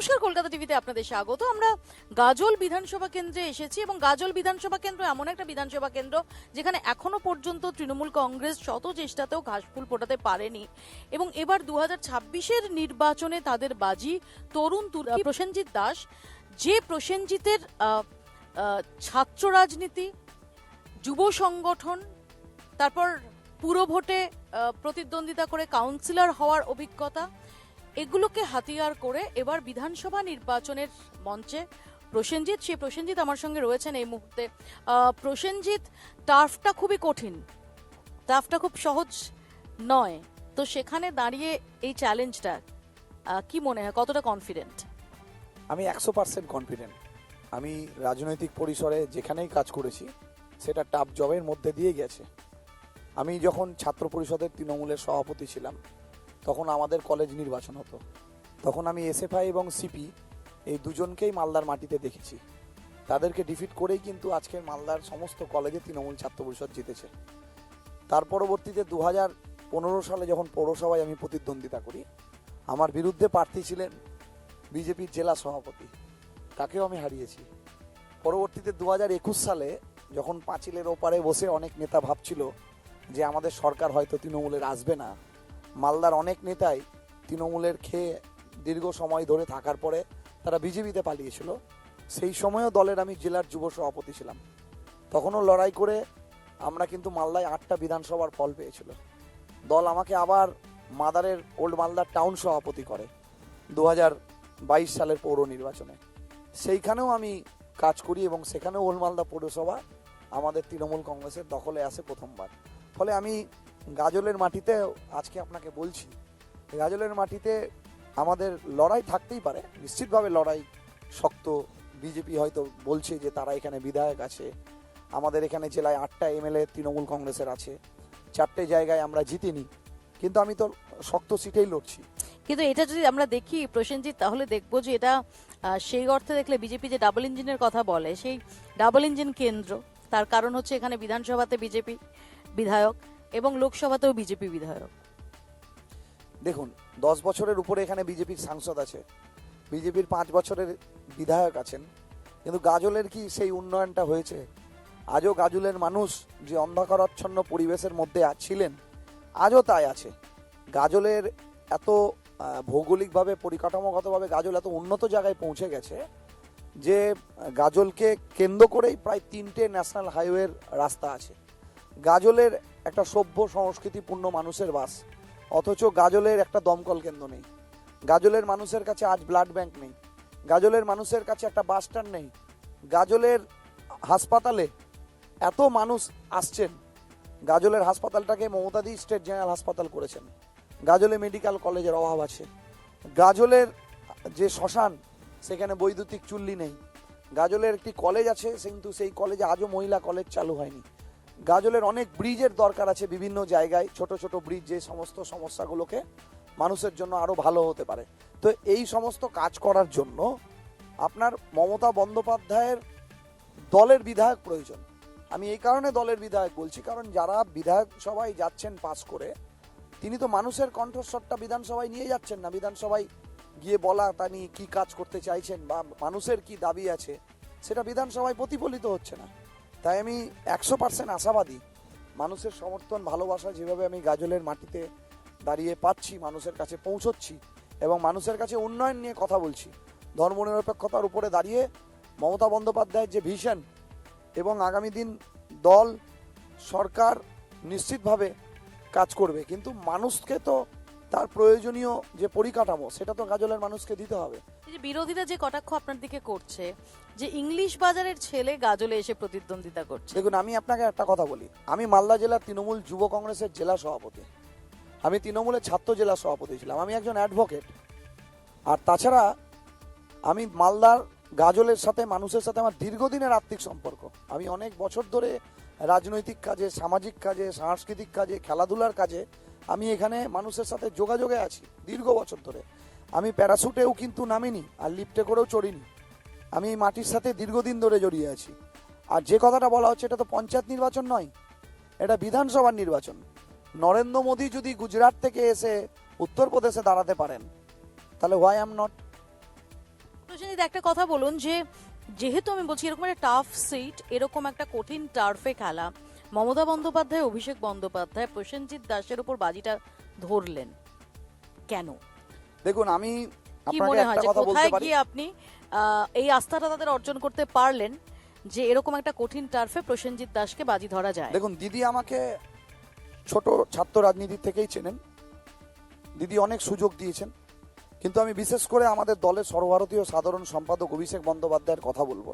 নমস্কার, কলকাতা টিভিতে আপনাদের স্বাগত। আমরা গাজল বিধানসভা কেন্দ্রে এসেছি এবং গাজল বিধানসভা কেন্দ্র এমন একটা বিধানসভা কেন্দ্র যেখানে এখনো পর্যন্ত তৃণমূল কংগ্রেস শত চেষ্টাতেও ঘাসফুল ফোটাতে পারেনি এবং এবার 2026-এর নির্বাচনে তাদের বাজি তরুণ তুর্কি প্রসেনজিৎ দাস, যে প্রসেনজিতের ছাত্র রাজনীতি, যুব সংগঠন, তারপর পুরো ভোটে প্রতিদ্বন্দ্বিতা করে কাউন্সিলর হওয়ার অভিজ্ঞতা, এগুলোকে হাতিয়ার করে এবার বিধানসভা নির্বাচনের মঞ্চে প্রসেনজিৎ, সেই প্রসেনজিৎ আমার সঙ্গে রয়েছেন এই মুহূর্তে। প্রসেনজিৎ, টার্ফটা খুবই কঠিন, টার্ফটা খুব সহজ নয়, তো সেখানে দাঁড়িয়ে এই চ্যালেঞ্জটা কি মনে হয়, কতটা কনফিডেন্ট? আমি 100% কনফিডেন্ট। আমি রাজনৈতিক পরিসরে যেখানেই কাজ করেছি সেটা টাফ জবের মধ্যে দিয়ে গেছে। আমি যখন ছাত্র পরিষদের তৃণমূলের সভাপতি ছিলাম তখন আমাদের কলেজ নির্বাচন হতো, তখন আমি এসএফআই এবং সিপি এই দুজনকেই মালদার মাটিতে দেখেছি। তাদেরকে ডিফিট করেই কিন্তু আজকের মালদার সমস্ত কলেজে তৃণমূল ছাত্র পরিষদ জিতেছে। তার পরবর্তীতে 2015 সালে যখন পৌরসভায় আমি প্রতিদ্বন্দ্বিতা করি, আমার বিরুদ্ধে প্রার্থী ছিলেন বিজেপির জেলা সভাপতি, তাকেও আমি হারিয়েছি। পরবর্তীতে 2021 সালে যখন পাঁচিলের ওপারে বসে অনেক নেতা ভাবছিল যে আমাদের সরকার হয়তো তৃণমূলের আসবে না, মালদার অনেক নেতাই তৃণমূলের খেয়ে দীর্ঘ সময় ধরে থাকার পরে তারা বিজেপিতে পালিয়েছিল। সেই সময়ও দলের আমি জেলার যুব সভাপতি ছিলাম। তখনও লড়াই করে আমরা কিন্তু মালদায় 8টা বিধানসভার ফল পেয়েছিল। দল আমাকে আবার মাদারের ওল্ড মালদার টাউন সভাপতি করে 2022 সালের পৌর নির্বাচনে। সেইখানেও আমি কাজ করি এবং সেখানেও ওল্ড মালদা পৌরসভা আমাদের তৃণমূল কংগ্রেসের দখলে আসে প্রথমবার। ফলে আমি গাজলের মাটিতে আজকে আপনাকে বলছি, গাজলের মাটিতে আমাদের লড়াই থাকতেই পারে, নিশ্চিতভাবে লড়াই শক্ত। বিজেপি হয়তো বলছে যে তারা এখানে বিধায়ক আছে, আমাদের এখানে জেলায় 8টা এমএলএ তৃণমূল কংগ্রেসের আছে, 4টে জায়গায় আমরা জিতিনি, কিন্তু আমি তো শক্ত সিটেই লড়ছি। কিন্তু এটা যদি আমরা দেখি প্রসেনজিৎ, তাহলে দেখবো যে এটা সেই অর্থে দেখলে বিজেপি যে ডাবল ইঞ্জিনের কথা বলে, সেই ডাবল ইঞ্জিন কেন্দ্র। তার কারণ হচ্ছে এখানে বিধানসভাতে বিজেপি বিধায়ক এবং লোকসভাতেও বিজেপি বিধায়ক। দেখুন, 10 বছরের উপরে এখানে বিজেপির সাংসদ আছে, বিজেপির 5 বছরের বিধায়ক আছেন, কিন্তু গাজলের কি সেই উন্নয়নটা হয়েছে? আজও গাজলের মানুষ যে অন্ধকারাচ্ছন্ন পরিবেশের মধ্যে ছিলেন, আজও তাই আছে। গাজলের এত ভৌগোলিকভাবে, পরিকাঠামোগতভাবে গাজল এত উন্নত জায়গায় পৌঁছে গেছে যে গাজলকে কেন্দ্র করেই প্রায় 3টে ন্যাশনাল হাইওয়ের রাস্তা আছে। গাজলের একটা সভ্য সংস্কৃতিপূর্ণ মানুষের বাস, অথচ গাজলের একটা দমকল কেন্দ্র নেই। গাজলের মানুষের কাছে আজ ব্লাড ব্যাংক নেই, গাজলের মানুষের কাছে একটা বাস স্ট্যান্ড নেই। গাজলের হাসপাতালে এত মানুষ আসছেন, গাজলের হাসপাতালটাকে মমতাদি স্টেট জেনারেল হাসপাতাল করেছেন। গাজলে মেডিকেল কলেজের অভাব আছে। গাজলের যে শ্মশান, সেখানে বৈদ্যুতিক চুল্লি নেই। গাজলের একটি কলেজ আছে, কিন্তু সেই কলেজে আজও মহিলা কলেজ চালু হয়নি। গাজলের অনেক ব্রিজের দরকার আছে বিভিন্ন জায়গায়, ছোট ছোট ব্রিজ, যে সমস্ত সমস্যাগুলোকে মানুষের জন্য আরও ভালো হতে পারে। তো এই সমস্ত কাজ করার জন্য আপনার মমতা বন্দ্যোপাধ্যায়ের দলের বিধায়ক প্রয়োজন। আমি এই কারণে দলের বিধায়ক বলছি, কারণ যারা বিধায়ক সভায় যাচ্ছেন পাস করে, তিনি তো মানুষের কণ্ঠস্বরটা বিধানসভায় নিয়ে যাচ্ছেন না। বিধানসভায় গিয়ে বলা তিনি কি কাজ করতে চাইছেন বা মানুষের কি দাবি আছে, সেটা বিধানসভায় প্রতিফলিত হচ্ছে না। তাই আমি 100% আশাবাদী, মানুষের সমর্থন, ভালোবাসা যেভাবে আমি গাজলের মাটিতে দাঁড়িয়ে পাচ্ছি, মানুষের কাছে পৌঁছচ্ছি এবং মানুষের কাছে উন্নয়ন নিয়ে কথা বলছি, ধর্মনিরপেক্ষতার উপরে দাঁড়িয়ে মমতা বন্দ্যোপাধ্যায়ের যে ভিশন, এবং আগামী দিন দল সরকার নিশ্চিতভাবে কাজ করবে, কিন্তু মানুষকে তো তার প্রয়োজনীয় যে পরিকাঠামো, সেটা তো গাজলের মানুষকে দিতে হবে। বিরোধীরা যে কটাক্ষ আপনার দিকে করছে যে ইংলিশ বাজারের ছেলে গাজলে এসে প্রতিদ্বন্দ্বিতা করছে, দেখুন, আমি আপনাকে একটা কথা বলি, আমি মালদা জেলার তৃণমূল যুব কংগ্রেসের জেলা সভাপতি, আমি তৃণমূলের ছাত্র জেলা সভাপতি ছিলাম, আমি একজন অ্যাডভোকেট। আর তাছাড়া আমি মালদার গাজলের সাথে, মানুষের সাথে আমার দীর্ঘদিনের আত্মিক সম্পর্ক। আমি অনেক বছর ধরে রাজনৈতিক কাজে, সামাজিক কাজে, সাংস্কৃতিক কাজে, খেলাধুলার কাজে আমি এখানে মানুষের সাথে যোগাযোগে আছি দীর্ঘ বছর ধরে। আমি প্যারাশুটেও কিন্তু নামিনি, আর লিফটে করেও চড়িনি। আমি এই মাটির সাথে দীর্ঘদিন ধরে জড়িয়ে আছি। আর যে কথাটা বলা হচ্ছে, এটা তো পঞ্চায়েত নির্বাচন নয়, এটা বিধানসভার নির্বাচন। নরেন্দ্র মোদী যদি গুজরাট থেকে এসে উত্তরপ্রদেশে দাঁড়াতে পারেন, তাহলে হোয়াই আম নট? প্রসেনজিৎ একটা কথা বলুন, যে যেহেতু আমি বলছি এরকম একটা টাফ সিট, এরকম একটা কঠিন টার্ফে খেলা, মমতা বন্দ্যোপাধ্যায়, অভিষেক বন্দ্যোপাধ্যায় প্রসেনজিৎ দাসের উপর বাজিটা ধরলেন কেন? দেখুন, আমি কি আপনাকে মনে হয় একটা যে কথা বলতে কোথায় পারি। গিয়ে আপনি এই আস্থাটা তাদের অর্জন করতে পারলেন যে এরকম একটা কঠিন টার্ফে প্রসেনজিৎ দাসকে বাজি ধরা যায়? দেখুন, দিদি আমাকে ছোট ছাত্র রাজনীতি থেকেই চেনেন, দিদি অনেক সুযোগ দিয়েছেন, কিন্তু আমি বিশেষ করে আমাদের দলের সর্বভারতীয় সাধারণ সম্পাদক অভিষেক বন্দ্যোপাধ্যায়ের কথা বলবো।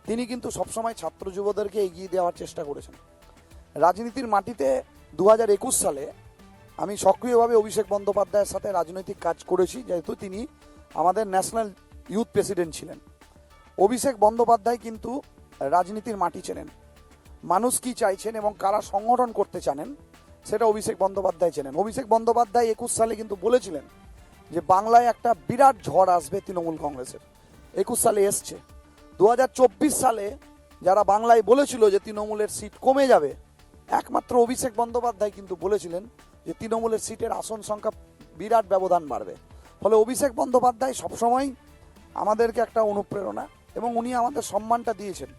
তিনি কিন্তু সবসময় ছাত্র যুবদেরকে এগিয়ে দেওয়ার চেষ্টা করেছেন। রাজনীতির মাটিতে 2021 সালে আমি সক্রিয়ভাবে অভিষেক বন্দ্যোপাধ্যায়ের সাথে রাজনৈতিক কাজ করেছি, যেহেতু তিনি আমাদের ন্যাশনাল ইউথ প্রেসিডেন্ট ছিলেন। অভিষেক বন্দ্যোপাধ্যায় কিন্তু রাজনীতির মাটি চেনেন, মানুষ কি চাইছেন এবং কারা সংগঠন করতে জানেন সেটা অভিষেক বন্দ্যোপাধ্যায় চেনেন। অভিষেক বন্দ্যোপাধ্যায় 21 সালে কিন্তু বলেছিলেন যে বাংলায় একটা বিরাট ঝড় আসবে তৃণমূল কংগ্রেসের। 21 সালে এসছে। 2024 সালে যারা বাংলায় বলেছিল যে তৃণমূলের সিট কমে যাবে, একমাত্র অভিষেক বন্দ্যোপাধ্যায় কিন্তু বলেছিলেন যে তৃণমূলের সিটের আসন সংখ্যা বিরাট ব্যবধান বাড়বে। ফলে অভিষেক বন্দ্যোপাধ্যায় সবসময় আমাদেরকে একটা অনুপ্রেরণা, এবং উনি আমাদের সম্মানটা দিয়েছেন।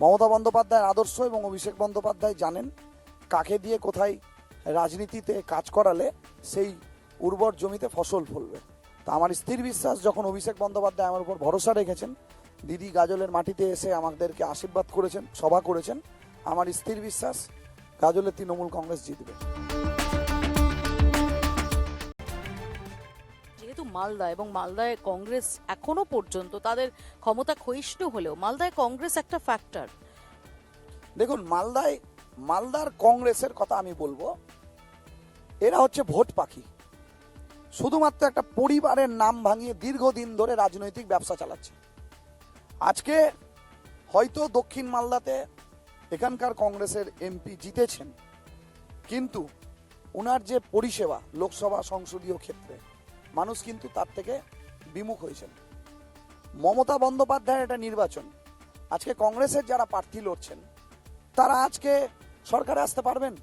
মমতা বন্দ্যোপাধ্যায়ের আদর্শ এবং অভিষেক বন্দ্যোপাধ্যায় জানেন কাকে দিয়ে কোথায় রাজনীতিতে কাজ করালে সেই উর্বর জমিতে ফসল ফলবে। তা আমার স্থির বিশ্বাস, যখন অভিষেক বন্দ্যোপাধ্যায় আমার উপর ভরসা রেখেছেন, দিদি গাজলের মাটিতে এসে আমাদেরকে আশীর্বাদ করেছেন, সভা করেছেন, আমার স্থির বিশ্বাস গাজলে তৃণমূল কংগ্রেস জিতবে। যেহেতু মালদা, এবং মালদায় কংগ্রেস এখনো পর্যন্ত তাদের ক্ষমতা ক্ষয়িষ্ণু হলেও মালদায় কংগ্রেস একটা ফ্যাক্টর। দেখুন, মালদার কংগ্রেসের কথা আমি বলবো, এরা হচ্ছে ভোট পাখি। শুধুমাত্র একটা পরিবারের নাম ভাঙিয়ে দীর্ঘদিন ধরে রাজনৈতিক ব্যবসা চালাচ্ছে। আজকে হয়তো দক্ষিণ মালদাতে এখানকার কংগ্রেসের এমপি জিতেছেন, কিন্তু ওনার যে পরিষেবা লোকসভা সংসদীয় ক্ষেত্রে, মানুষ কিন্তু তার থেকে বিমুখ হয়েছেন। মমতা বন্দ্যোপাধ্যায়ের এটা নির্বাচন, আজকে কংগ্রেসের যারা প্রার্থী লড়ছেন তারা আজকে সরকারে আসতে পারবেন?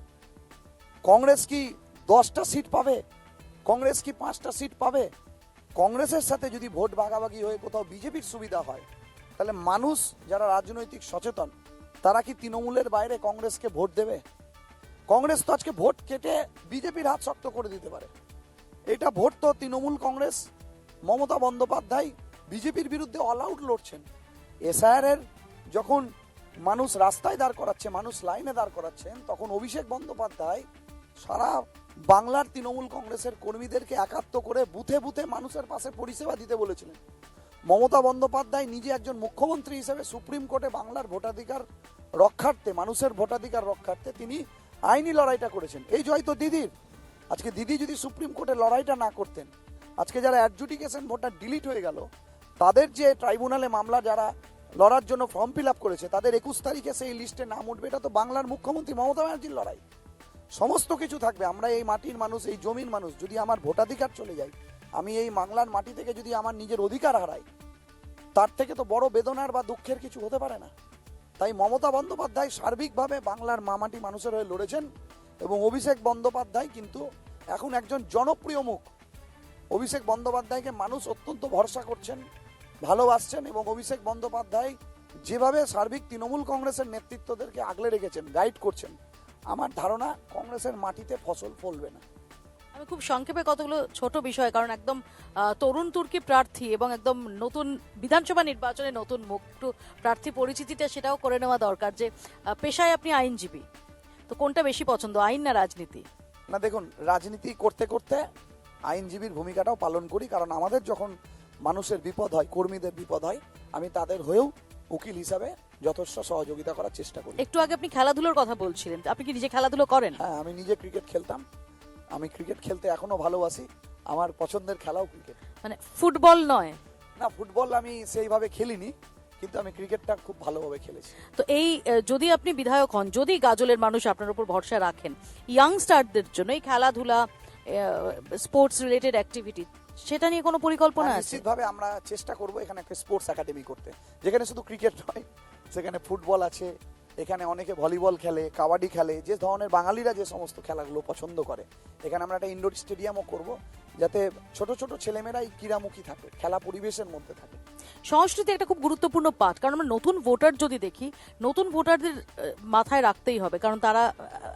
কংগ্রেস কি 10টা সিট পাবে? কংগ্রেস কি 5টা সিট পাবে? কংগ্রেসের সাথে যদি ভোট ভাগাভাগি হয়ে কোথাও বিজেপির সুবিধা হয়, তাহলে মানুষ যারা রাজনৈতিক সচেতন তারা কি তৃণমূলের বাইরে কংগ্রেসকে ভোট দেবে? কংগ্রেস তো আজকে ভোট কেটে বিজেপির হাত শক্ত করে দিতে পারে। এটা ভোট তো তৃণমূল কংগ্রেস, মমতা বন্দ্যোপাধ্যায় বিজেপির বিরুদ্ধে অল আউট লড়ছেন। এসআইআর এর যখন মানুষ রাস্তায় দাঁড় করাচ্ছে, মানুষ লাইনে দাঁড় করাচ্ছেন, তখন অভিষেক বন্দ্যোপাধ্যায় সারা বাংলার তৃণমূল কংগ্রেসের কর্মীদেরকে একাত্ম করে বুথে বুথে মানুষের পাশে পরিষেবা দিতে বলেছিলেন। মমতা বন্দ্যোপাধ্যায় নিজে একজন মুখ্যমন্ত্রী হিসেবে সুপ্রিম কোর্টে বাংলার ভোটাধিকার রক্ষার্থে, মানুষের ভোটাধিকার রক্ষার্থে তিনি আইনি লড়াইটা করেছেন। এই জয় তো দিদির। আজকে দিদি যদি সুপ্রিম কোর্টে লড়াইটা না করতেন, আজকে যারা অ্যাডজুডিকেশন ভোটার ডিলিট হয়ে গেল, তাদের যে ট্রাইব্যুনালে মামলা যারা লড়ার জন্য ফর্ম ফিল আপ করেছে, তাদের 21 তারিখে সেই লিস্টে নাম উঠবে। এটা তো বাংলার মুখ্যমন্ত্রী মমতা ব্যানার্জির লড়াই। সমস্ত কিছু থাকবে। আমরা এই মাটির মানুষ, এই জমির মানুষ, যদি আমার ভোটাধিকার চলে যায়, আমি এই বাংলার মাটি থেকে যদি আমার নিজের অধিকার হারাই, তার থেকে তো বড় বেদনার বা দুঃখের কিছু হতে পারে না। তাই মমতা বন্দ্যোপাধ্যায় সার্বিকভাবে বাংলার মামাটি মানুষের হয়ে লড়েছেন, এবং অভিষেক বন্দ্যোপাধ্যায় কিন্তু এখন একজন জনপ্রিয় মুখ। অভিষেক বন্দ্যোপাধ্যায়কে মানুষ অত্যন্ত ভরসা করছেন, ভালোবাসছেন, এবং অভিষেক বন্দ্যোপাধ্যায় যেভাবে সার্বিক তৃণমূল কংগ্রেসের নেতৃত্বদেরকে আগলে রেখেছেন, গাইড করছেন, আমার ধারণা কংগ্রেসের মাটিতে ফসল ফলবে না। আমি খুব সংক্ষেপে কতগুলো ছোট বিষয়, কারণ একদম তরুণ তুর্কি প্রার্থী এবং একদম নতুন বিধানসভা নির্বাচনে নতুন মুখ, একটু প্রার্থী পরিচিতিটা সেটাও করে নেওয়া দরকার। যে পেশায় আপনি আইনজীবী, তো কোনটা বেশি পছন্দ, আইন না রাজনীতি? না, দেখুন, রাজনীতি করতে করতে আইনজীবীর ভূমিকাটাও পালন করি, কারণ আমাদের যখন মানুষের বিপদ হয়, কর্মীদের বিপদ হয়, আমি তাদের হয়েও উকিল হিসাবে যথেষ্ট সহযোগিতা করার চেষ্টা করি। একটু আগে আপনি খেলাধুলোর কথা বলছিলেন, আপনি কি নিজে খেলাধুলো করেন? হ্যাঁ, আমি নিজে ক্রিকেট খেলতাম, আমি ক্রিকেট খেলতে এখনো ভালোবাসি, আমার পছন্দের খেলাও ক্রিকেট। মানে ফুটবল নয়? না, ফুটবল আমি সেইভাবে খেলিনি, কিন্তু আমি ক্রিকেটটা খুব ভালোভাবে খেলেছি। তো এই যদি আপনি বিধায়ক হন, যদি গাজলের মানুষ আপনার উপর ভরসা রাখেন, ইয়াংস্টারদের জন্য এই খেলাধুলা, স্পোর্টস রিলেটেড অ্যাক্টিভিটি, সেটা নিয়ে কোনো পরিকল্পনা আছে? নিশ্চিতভাবে আমরা চেষ্টা করব এখানে একটা স্পোর্টস একাডেমি করতে, যেখানে শুধু ক্রিকেট নয়, সেখানে ফুটবল আছে, এখানে অনেকে ভলিবল খেলে, কাবাডি খেলে, যে ধরনের বাঙালিরা যে সমস্ত খেলাগুলো পছন্দ করে। এখানে আমরা একটা ইনডোর স্টেডিয়ামও করব, যাতে ছোট ছোট ছেলেমেয়েরাই ক্রীড়ামুখী থাকে, খেলা পরিবেশের মধ্যে থাকে। সংস্কৃতি একটা খুব গুরুত্বপূর্ণ পাঠ, কারণ আমরা নতুন ভোটার যদি দেখি, নতুন ভোটারদের মাথায় রাখতেই হবে, কারণ তারা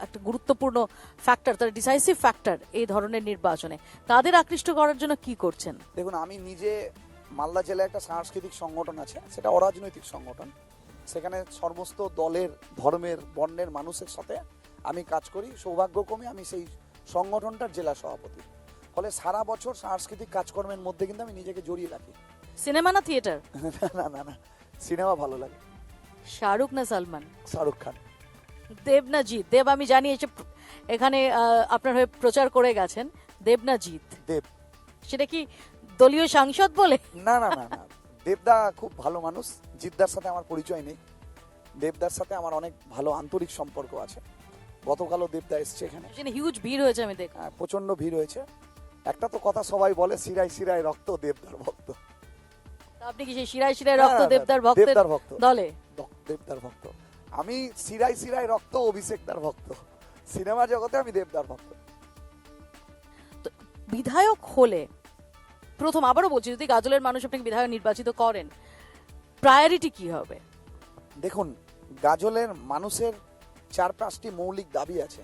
একটা গুরুত্বপূর্ণ ফ্যাক্টর, তারা ডিসাইসিভ ফ্যাক্টর এই ধরনের নির্বাচনে। তাদের আকৃষ্ট করার জন্য কি করছেন? দেখুন, আমি নিজে মালদা জেলায় একটা সাংস্কৃতিক সংগঠন আছে, সেটা অরাজনৈতিক সংগঠন। সেখানে সমস্ত দলের, ধর্মের, বর্ণের মানুষের সাথে আমি কাজ করি। সৌভাগ্যক্রমে আমি সেই সংগঠনটার জেলা সভাপতি। ফলে সারা বছর সাংস্কৃতিক কাজকর্মের মধ্যে কিন্তু আমি নিজেকে জড়িয়ে রাখি। সিনেমা না থিয়েটার? না না না, সিনেমা ভালো লাগে। শাহরুখ না সালমান? শাহরুখ খান। দেব না জিৎ? দেব আমি জানি এসে এখানে আপনার হয়ে প্রচার করে গেছেন। দেব না জিৎ? দেব। সেটা কি দলীয় সাংসদ বলে? না না না না, দেবদা খুব ভালো মানুষ। জিদ্দার সাথে আমার পরিচয় নেই। দেবদার সাথে আমার অনেক ভালো আন্তরিক সম্পর্ক আছে। গতকালও দেবদা এসছে এখানে। সেখানে হিউজ ভিড় হয়েছে আমি দেখলাম। প্রচন্ড ভিড় হয়েছে। একটা তো কথা সবাই বলে, শিরায় শিরায় রক্ত, দেবদার ভক্ত। তা আপনি কি সেই শিরায় শিরায় রক্ত দেবদার ভক্তের দেবদার ভক্ত, দলে? দেবদার ভক্ত। আমি শিরায় শিরায় রক্ত অভিষেকদার ভক্ত। সিনেমা জগতে আমি দেবদার ভক্ত। তো বিধায়ক হলে, প্রথম আবারও বলছি, যদি গাজলের মানুষ আপনাকে বিধায়ক নির্বাচিত করেন, প্রায়োরিটি কি হবে? দেখুন, গাজলের মানুষের 4-5টি মৌলিক দাবি আছে,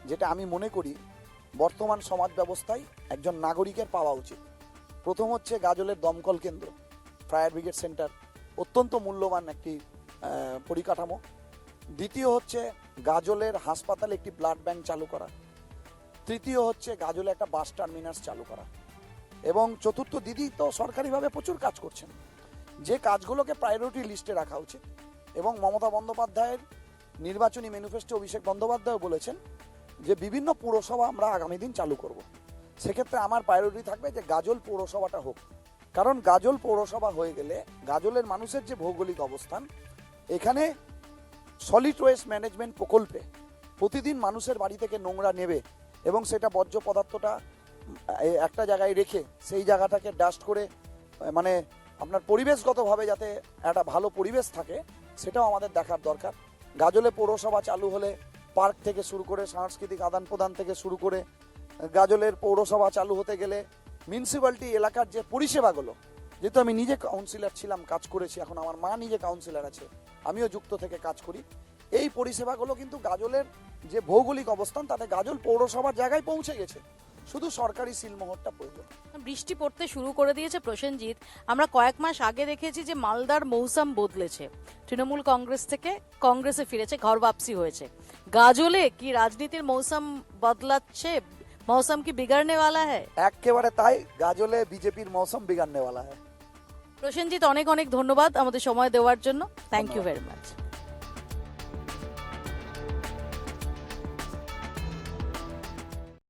যেটা আমি মনে করি বর্তমান সমাজ ব্যবস্থায় একজন নাগরিকের পাওয়া উচিত। প্রথম হচ্ছে গাজলের দমকল কেন্দ্র, ফায়ার ব্রিগেড সেন্টার, অত্যন্ত মূল্যবান একটি পরিকাঠামো। দ্বিতীয় হচ্ছে গাজলের হাসপাতালে একটি ব্লাড ব্যাংক চালু করা। তৃতীয় হচ্ছে গাজলে একটা বাস টার্মিনাস চালু করা। এবং চতুর্থ, দিদি তো সরকারিভাবে প্রচুর কাজ করছেন, যে কাজগুলোকে প্রায়োরিটি লিস্টে রাখা উচিত। এবং মমতা বন্দ্যোপাধ্যায়ের নির্বাচনী ম্যানিফেস্টো অভিষেক বন্দ্যোপাধ্যায় বলেছেন যে বিভিন্ন পৌরসভা আমরা আগামী দিন চালু করব। সেক্ষেত্রে আমার প্রায়োরিটি থাকবে যে গাজল পৌরসভাটা হোক। কারণ গাজল পৌরসভা হয়ে গেলে গাজলের মানুষের যে ভৌগোলিক অবস্থান, এখানে সলিড ওয়েস্ট ম্যানেজমেন্ট প্রকল্পে প্রতিদিন মানুষের বাড়ি থেকে নোংরা নেবে এবং সেটা বর্জ্য পদার্থটা একটা জায়গায় রেখে সেই জায়গাটাকে ডাস্ট করে, মানে আপনার পরিবেশগতভাবে যাতে একটা ভালো পরিবেশ থাকে, সেটাও আমাদের দেখার দরকার। গাজলে পৌরসভা চালু হলে পার্ক থেকে শুরু করে সাংস্কৃতিক আদান প্রদান থেকে শুরু করে, গাজলের পৌরসভা চালু হতে গেলে মিউনিসিপ্যালিটি এলাকার যে পরিষেবাগুলো, যেহেতু আমি নিজে কাউন্সিলর ছিলাম, কাজ করেছি, এখন আমার মা নিজে কাউন্সিলর আছে, আমিও যুক্ত থেকে কাজ করি, এই পরিষেবাগুলো কিন্তু গাজলের যে ভৌগোলিক অবস্থান তাতে গাজল পৌরসভার জায়গায় পৌঁছে গেছে। শুধু সরকারি সিলমোহরটা প্রয়োজন। বৃষ্টি পড়তে শুরু করে দিয়েছে প্রসেনজিৎ। আমরা কয়েক মাস আগে দেখেছি যে মালদার মৌসুম বদলেছে, তৃণমূল কংগ্রেস থেকে কংগ্রেসে ফিরেছে, ঘর বাপসি হয়েছে। গাজলে কি রাজনীতির মৌসুম বদলাচ্ছে? মৌসুম কি বিগড়নে वाला है? একেবারে তাই, গাজলে বিজেপির মৌসুম বিগাড়নে वाला है। প্রসেনজিৎ, অনেক অনেক ধন্যবাদ আমাদের সময় দেওয়ার জন্য। Thank you very much.